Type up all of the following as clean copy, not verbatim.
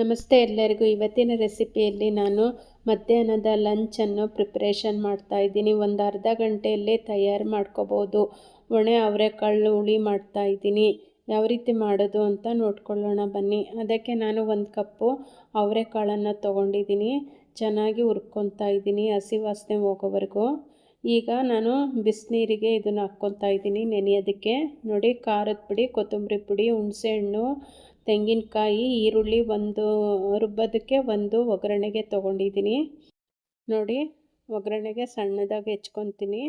ನಮಸ್ತೆ ಎಲ್ಲರಿಗೂ. ಇವತ್ತಿನ ರೆಸಿಪಿಯಲ್ಲಿ ನಾನು ಮಧ್ಯಾಹ್ನದ ಲಂಚನ್ನು ಪ್ರಿಪ್ರೇಷನ್ ಮಾಡ್ತಾಯಿದ್ದೀನಿ. ಒಂದು ಅರ್ಧ ಗಂಟೆಯಲ್ಲೇ ತಯಾರು ಮಾಡ್ಕೋಬೋದು. ಒಣೆ ಅವರೆಕಾಳು ಹುಳಿ ಮಾಡ್ತಾಯಿದ್ದೀನಿ. ಯಾವ ರೀತಿ ಮಾಡೋದು ಅಂತ ನೋಡ್ಕೊಳ್ಳೋಣ ಬನ್ನಿ. ಅದಕ್ಕೆ ನಾನು 1 ಕಪ್ಪು ಅವರೆಕಾಳನ್ನು ತೊಗೊಂಡಿದ್ದೀನಿ. ಚೆನ್ನಾಗಿ ಹುರ್ಕೊತಾ ಇದ್ದೀನಿ ಹಸಿ ವಾಸನೆ ಹೋಗೋವರೆಗೂ. ಈಗ ನಾನು ಬಿಸಿನೀರಿಗೆ ಇದನ್ನು ಹಾಕ್ಕೊತಾ ಇದ್ದೀನಿ ನೆನೆಯೋದಕ್ಕೆ. ನೋಡಿ, ಖಾರದ ಪುಡಿ, ಕೊತ್ತಂಬರಿ ಪುಡಿ, ಹುಣಸೆಹಣ್ಣು, ತೆಂಗಿನಕಾಯಿ, ಈರುಳ್ಳಿ, ಒಂದು ರುಬ್ಬೋದಕ್ಕೆ ಒಂದು ಒಗ್ಗರಣೆಗೆ ತೊಗೊಂಡಿದ್ದೀನಿ. ನೋಡಿ, ಒಗ್ಗರಣೆಗೆ ಸಣ್ಣದಾಗಿ ಹೆಚ್ಕೊತೀನಿ.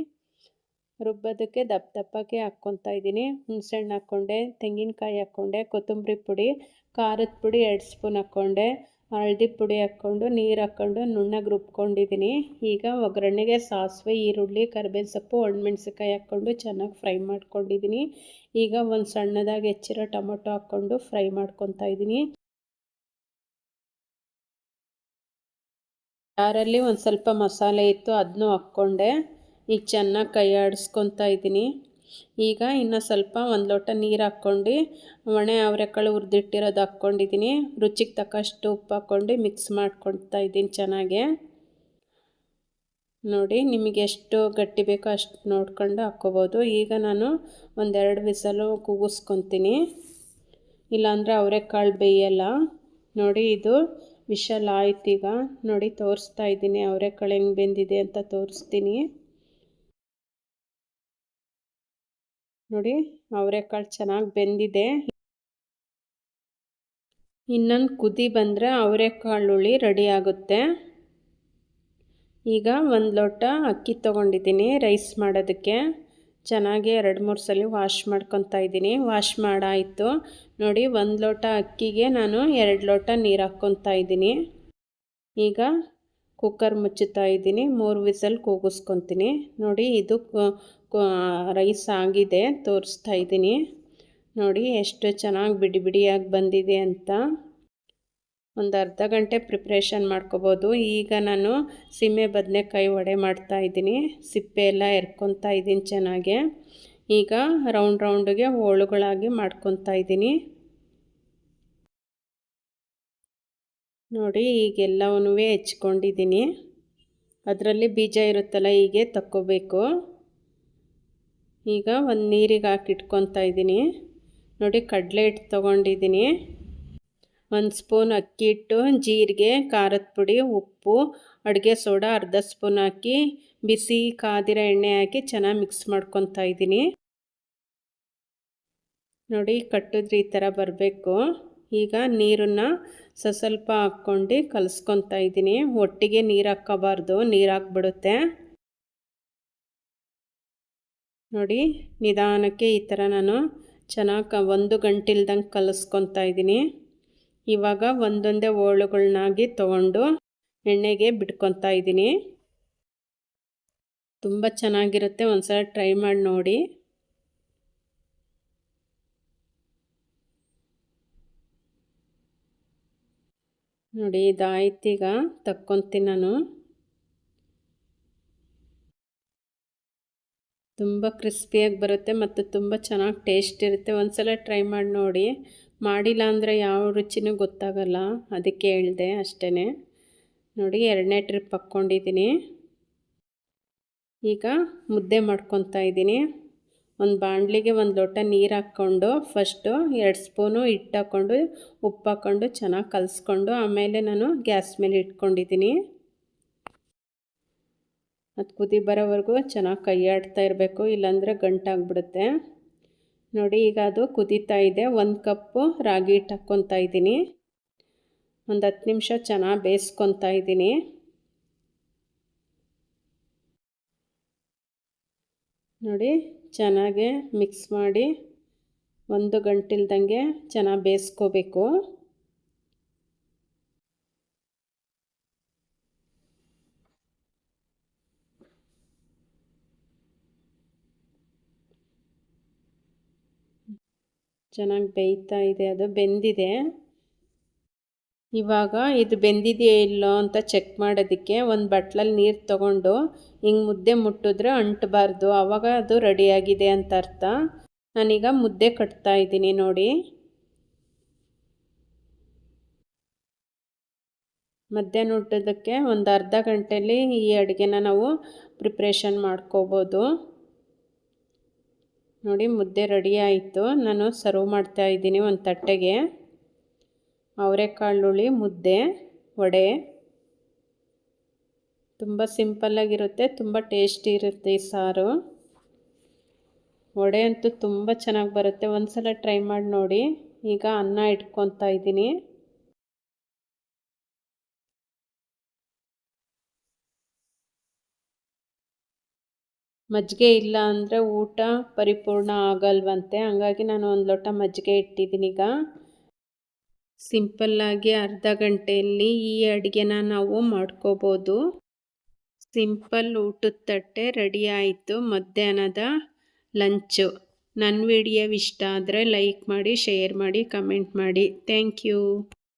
ರುಬ್ಬೋದಕ್ಕೆ ದಪ್ಪಗೆ ಹಾಕ್ಕೊತಾ ಇದ್ದೀನಿ. ಹುಣಸೆಹಣ್ಣು ಹಾಕ್ಕೊಂಡೆ, ತೆಂಗಿನಕಾಯಿ ಹಾಕ್ಕೊಂಡೆ, ಕೊತ್ತಂಬರಿ ಪುಡಿ, ಖಾರದ ಪುಡಿ 2 ಸ್ಪೂನ್ ಹಾಕ್ಕೊಂಡೆ, ಹಳದಿ ಪುಡಿ ಹಾಕ್ಕೊಂಡು ನೀರು ಹಾಕ್ಕೊಂಡು ನುಣ್ಣಗೆ ರುಬ್ಕೊಂಡಿದ್ದೀನಿ. ಈಗ ಒಗ್ಗರಣೆಗೆ ಸಾಸಿವೆ, ಈರುಳ್ಳಿ, ಕರಿಬೇವು ಸೊಪ್ಪು, ಒಣಮೆಣ್ಸಿನ್ಕಾಯಿ ಹಾಕ್ಕೊಂಡು ಚೆನ್ನಾಗಿ ಫ್ರೈ ಮಾಡ್ಕೊಂಡಿದ್ದೀನಿ. ಈಗ ಒಂದು ಸಣ್ಣದಾಗಿ ಹೆಚ್ಚಿರೋ ಟೊಮೊಟೊ ಹಾಕ್ಕೊಂಡು ಫ್ರೈ ಮಾಡ್ಕೊತಾ ಇದ್ದೀನಿ. ಜಾರಲ್ಲಿ ಒಂದು ಸ್ವಲ್ಪ ಮಸಾಲೆ ಇತ್ತು, ಅದನ್ನೂ ಹಾಕ್ಕೊಂಡೆ. ಈಗ ಚೆನ್ನಾಗಿ ಕೈ ಆಡಿಸ್ಕೊತಾ ಇದ್ದೀನಿ. ಈಗ ಇನ್ನು ಸ್ವಲ್ಪ 1 ಲೋಟ ನೀರು ಹಾಕ್ಕೊಂಡು ಒಣೆ ಅವರೆಕಾಳು ಹುರಿದಿಟ್ಟಿರೋದು ಹಾಕ್ಕೊಂಡಿದ್ದೀನಿ. ರುಚಿಗೆ ತಕ್ಕಷ್ಟು ಉಪ್ಪು ಹಾಕ್ಕೊಂಡು ಮಿಕ್ಸ್ ಮಾಡ್ಕೊತಾ ಇದ್ದೀನಿ ಚೆನ್ನಾಗೆ. ನೋಡಿ, ನಿಮಗೆ ಎಷ್ಟು ಗಟ್ಟಿ ಬೇಕೋ ಅಷ್ಟು ನೋಡ್ಕೊಂಡು ಹಾಕ್ಕೋಬೋದು. ಈಗ ನಾನು 1-2 ವಿಸಲು ಕೂಗಿಸ್ಕೊತೀನಿ, ಇಲ್ಲಾಂದರೆ ಅವರೆಕಾಳು ಬೇಯಲ್ಲ. ನೋಡಿ, ಇದು ವಿಶಲ್ ಆಯ್ತು. ಈಗ ನೋಡಿ, ತೋರಿಸ್ತಾ ಇದ್ದೀನಿ ಅವರೆಕಾಳು ಹೆಂಗೆ ಬೆಂದಿದೆ ಅಂತ ತೋರಿಸ್ತೀನಿ. ನೋಡಿ, ಅವರೆಕಾಳು ಚೆನ್ನಾಗಿ ಬೆಂದಿದೆ. ಇನ್ನೊಂದು ಕುದಿ ಬಂದರೆ ಅವರೆಕಾಳು ಹುಳಿ ರೆಡಿ ಆಗುತ್ತೆ. ಈಗ 1 ಲೋಟ ಅಕ್ಕಿ ತೊಗೊಂಡಿದ್ದೀನಿ ರೈಸ್ ಮಾಡೋದಕ್ಕೆ. ಚೆನ್ನಾಗಿ 2-3 ಸಲ ವಾಶ್ ಮಾಡ್ಕೊತಾ ಇದ್ದೀನಿ. ವಾಶ್ ಮಾಡಾಯಿತು. ನೋಡಿ, 1 ಲೋಟ ಅಕ್ಕಿಗೆ ನಾನು 2 ಲೋಟ ನೀರು ಹಾಕ್ಕೊತಾ ಇದ್ದೀನಿ. ಈಗ ಕುಕ್ಕರ್ ಮುಚ್ಚುತ್ತಾ ಇದ್ದೀನಿ. 3 ವಿಸಲ್ ಕೂಗಿಸ್ಕೊತೀನಿ. ನೋಡಿ, ಇದು ರೈಸ್ ಆಗಿದೆ, ತೋರಿಸ್ತಾ ಇದ್ದೀನಿ. ನೋಡಿ, ಎಷ್ಟು ಚೆನ್ನಾಗಿ ಬಿಡಿ ಬಿಡಿಯಾಗಿ ಬಂದಿದೆ ಅಂತ. ಒಂದು ಅರ್ಧ ಗಂಟೆ ಪ್ರಿಪ್ರೇಷನ್ ಮಾಡ್ಕೋಬೋದು. ಈಗ ನಾನು ಸೀಮೆ ಬದನೆಕಾಯಿ ವಡೆ ಮಾಡ್ತಾಯಿದ್ದೀನಿ. ಸಿಪ್ಪೆ ಎಲ್ಲ ಎರ್ಕೊತಾ ಇದ್ದೀನಿ ಚೆನ್ನಾಗೆ. ಈಗ ರೌಂಡ್ಗೆ ಹೋಳುಗಳಾಗಿ ಮಾಡ್ಕೊತಾ ಇದ್ದೀನಿ. ನೋಡಿ, ಈಗೆಲ್ಲವನ್ನೂ ಹೆಚ್ಕೊಂಡಿದ್ದೀನಿ. ಅದರಲ್ಲಿ ಬೀಜ ಇರುತ್ತಲ್ಲ, ಹೀಗೆ ತಕ್ಕೋಬೇಕು. ಈಗ ಒಂದು ನೀರಿಗೆ ಹಾಕಿಟ್ಕೊತಾ ಇದ್ದೀನಿ. ನೋಡಿ, ಕಡಲೆ ಹಿಟ್ಟು ತೊಗೊಂಡಿದ್ದೀನಿ. 1 ಸ್ಪೂನ್ ಅಕ್ಕಿ ಹಿಟ್ಟು, ಜೀರಿಗೆ, ಖಾರದ ಪುಡಿ, ಉಪ್ಪು, ಅಡುಗೆ ಸೋಡಾ ಅರ್ಧ ಸ್ಪೂನ್ ಹಾಕಿ ಬಿಸಿ ಕಾದಿರೋ ಎಣ್ಣೆ ಹಾಕಿ ಚೆನ್ನಾಗಿ ಮಿಕ್ಸ್ ಮಾಡ್ಕೊತಾ ಇದ್ದೀನಿ. ನೋಡಿ, ಕಟ್ಟಿದ್ರೆ ಈ ಥರ ಬರಬೇಕು. ಈಗ ನೀರನ್ನು ಸ್ವಲ್ಪ ಹಾಕ್ಕೊಂಡು ಕಲಿಸ್ಕೊತಾ ಇದ್ದೀನಿ. ಒಟ್ಟಿಗೆ ನೀರು ಹಾಕ್ಕೋಬಾರ್ದು, ನೀರು ಹಾಕ್ಬಿಡುತ್ತೆ. ನೋಡಿ, ನಿಧಾನಕ್ಕೆ ಈ ಥರ ನಾನು ಚೆನ್ನಾಗಿ 1 ಗಂಟೆ ಕಲಿಸ್ಕೊತಾ ಇದ್ದೀನಿ. ಇವಾಗ ಒಂದೊಂದೇ ಹೋಳುಗಳನ್ನಾಗಿ ತೊಗೊಂಡು ಎಣ್ಣೆಗೆ ಬಿಟ್ಕೊತಾ ಇದ್ದೀನಿ. ತುಂಬ ಚೆನ್ನಾಗಿರುತ್ತೆ, ಒಂದ್ಸಲ ಟ್ರೈ ಮಾಡಿ ನೋಡಿ. ನೋಡಿ, ಇದಾಯ್ತೀಗ ತಕ್ಕೊತೀನಿ ನಾನು. ತುಂಬ ಕ್ರಿಸ್ಪಿಯಾಗಿ ಬರುತ್ತೆ ಮತ್ತು ತುಂಬ ಚೆನ್ನಾಗಿ ಟೇಸ್ಟ್ ಇರುತ್ತೆ. ಒಂದ್ಸಲ ಟ್ರೈ ಮಾಡಿ ನೋಡಿ. ಮಾಡಿಲ್ಲ ಅಂದರೆ ಯಾವ ರುಚಿನೂ ಗೊತ್ತಾಗಲ್ಲ, ಅದಕ್ಕೆ ಹೇಳಿದೆ ಅಷ್ಟೇ. ನೋಡಿ, 2ನೇ ಟ್ರಿಪ್ ಹಾಕ್ಕೊಂಡಿದ್ದೀನಿ. ಈಗ ಮುದ್ದೆ ಮಾಡ್ಕೊತಾ ಇದ್ದೀನಿ. ಒಂದು ಬಾಣಲಿಗೆ 1 ಲೋಟ ನೀರು ಹಾಕ್ಕೊಂಡು ಫಸ್ಟು 2 ಸ್ಪೂನು ಹಿಟ್ಟು ಹಾಕ್ಕೊಂಡು ಉಪ್ಪು ಹಾಕ್ಕೊಂಡು ಚೆನ್ನಾಗಿ ಕಲಿಸ್ಕೊಂಡು ಆಮೇಲೆ ನಾನು ಗ್ಯಾಸ್ ಮೇಲೆ ಇಟ್ಕೊಂಡಿದ್ದೀನಿ. ಅದು ಕುದಿ ಬರೋವರೆಗೂ ಚೆನ್ನಾಗಿ ಕೈ ಆಡ್ತಾ ಇರಬೇಕು, ಇಲ್ಲಾಂದರೆ ಗಂಟಾಗ್ಬಿಡುತ್ತೆ. ನೋಡಿ, ಈಗ ಅದು ಕುದೀತಾ ಇದೆ. 1 ಕಪ್ಪು ರಾಗಿ ಹಿಟ್ಟು ಹಾಕ್ಕೊತಾ ಇದ್ದೀನಿ. ಒಂದು 10 ನಿಮಿಷ ಚೆನ್ನಾಗಿ ಬೇಯಿಸ್ಕೊತಾ ಇದ್ದೀನಿ. ನೋಡಿ, ಚೆನ್ನಾಗಿ ಮಿಕ್ಸ್ ಮಾಡಿ 1 ಗಂಟೆ ಇಲ್ದಂಗೆ ಚೆನ್ನಾಗಿ ಬೇಯಿಸ್ಕೋಬೇಕು. ಚೆನ್ನಾಗಿ ಬೇಯ್ತಾ ಇದೆ, ಅದು ಬೆಂದಿದೆ. ಇವಾಗ ಇದು ಬೆಂದಿದೆಯೋ ಇಲ್ಲೋ ಅಂತ ಚೆಕ್ ಮಾಡೋದಕ್ಕೆ ಒಂದು ಬಟ್ಲಲ್ಲಿ ನೀರು ತೊಗೊಂಡು ಹಿಂಗೆ ಮುದ್ದೆ ಮುಟ್ಟಿದ್ರೆ ಅಂಟಬಾರ್ದು, ಆವಾಗ ಅದು ರೆಡಿಯಾಗಿದೆ ಅಂತ ಅರ್ಥ. ನಾನೀಗ ಮುದ್ದೆ ಕಟ್ತಾ ಇದ್ದೀನಿ ನೋಡಿ. ಮಧ್ಯಾಹ್ನ ಊಟದಕ್ಕೆ ಒಂದು ಅರ್ಧ ಗಂಟೆಯಲ್ಲಿ ಈ ಅಡುಗೆನ ನಾವು ಪ್ರಿಪ್ರೇಷನ್ ಮಾಡ್ಕೋಬೋದು. ನೋಡಿ ಮುದ್ದೆ ರೆಡಿ ಆಯಿತು. ನಾನು ಸರ್ವ್ ಮಾಡ್ತಾ ಇದ್ದೀನಿ ಒಂದು ತಟ್ಟೆಗೆ. ಅವರೆಕಾಳುಳಿ ಮುದ್ದೆ ವಡೆ ತುಂಬ ಸಿಂಪಲ್ಲಾಗಿರುತ್ತೆ, ತುಂಬ ಟೇಸ್ಟಿ ಇರುತ್ತೆ ಈ ಸಾರು. ವಡೆ ಅಂತೂ ತುಂಬ ಚೆನ್ನಾಗಿ ಬರುತ್ತೆ, ಒಂದು ಸಲ ಟ್ರೈ ಮಾಡಿ ನೋಡಿ. ಈಗ ಅನ್ನ ಇಟ್ಕೊತಾ ಇದ್ದೀನಿ. ಮಜ್ಜಿಗೆ ಇಲ್ಲ ಅಂದರೆ ಊಟ ಪರಿಪೂರ್ಣ ಆಗಲ್ವಂತೆ, ಹಂಗಾಗಿ ನಾನು ಒಂದು ಲೋಟ ಮಜ್ಜಿಗೆ ಇಟ್ಟಿದ್ದೀನಿ. ಈಗ ಸಿಂಪಲ್ಲಾಗಿ ಅರ್ಧ ಗಂಟೆಯಲ್ಲಿ ಈ ಅಡುಗೆನ ನಾವು ಮಾಡ್ಕೋಬೋದು. ಸಿಂಪಲ್ ಊಟದ ತಟ್ಟೆ ರೆಡಿ ಆಯಿತು, ಮಧ್ಯಾಹ್ನದ ಲಂಚು. ನನ್ನ ವಿಡಿಯೋ ಇಷ್ಟ ಆದರೆ ಲೈಕ್ ಮಾಡಿ, ಶೇರ್ ಮಾಡಿ, ಕಮೆಂಟ್ ಮಾಡಿ. Thank you.